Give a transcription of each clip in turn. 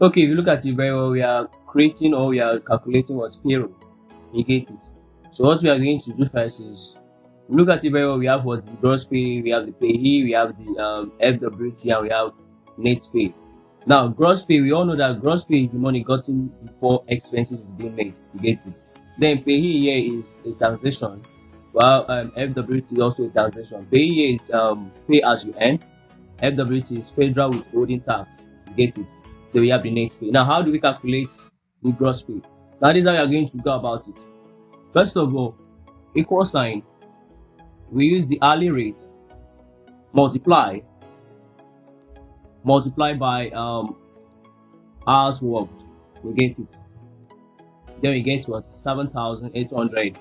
Okay, if you look at it very well, we are creating or we are calculating what payroll. You get it. So what we are going to do first is look at it very well. We have what the gross pay, we have the payee, we have the FWT, and we have net pay. Now, gross pay, we all know that gross pay is the money gotten before expenses is being made. You get it. Then payee here is a taxation, while FWT is also a taxation. Payee here is pay as you earn. FWT is federal withholding tax. You get it. Then we have the net pay. Now, how do we calculate the gross pay? That is how we are going to go about it. First of all, equal sign, we use the hourly rate multiply by hours worked. We get it. Then we get what 7,800.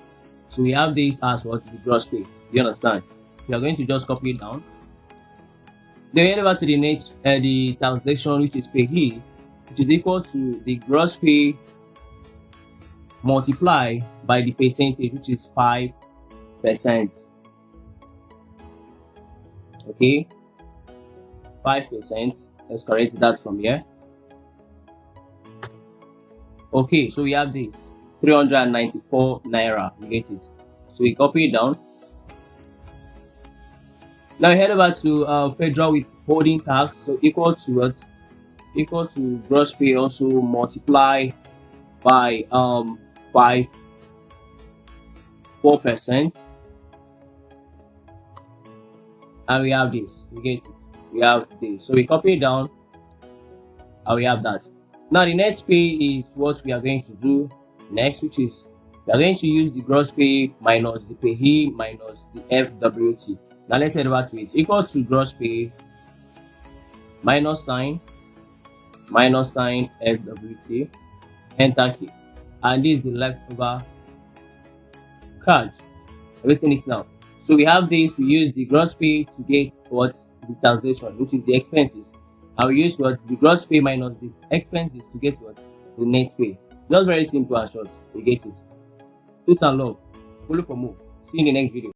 So we have this as what the gross pay. You understand? We are going to just copy it down. Then we head over to the next the taxation, which is payee, which is equal to the gross pay multiply by the percentage, which is 5%. Okay, 5%. Let's correct that from here. Okay, so we have this 394 naira. You get it. So we copy it down. Now we head over to federal withholding tax. So equal to what? Equal to gross pay also multiply by 4%, and we have this. We get it. We have this. So we copy it down, and we have that. Now the net pay is what we are going to do next, which is we are going to use the gross pay minus the payee minus the FWT. Now let's head over to it. Equal to gross pay minus sign FWT, enter key, and this is the leftover charge. Everything is now. So we have this. We use the gross pay to get what the taxation, which is the expenses, and we use what the gross pay minus the expenses to get what the net pay. Just very simple and short. You get it. Peace and love. Follow for more. See you in the next video.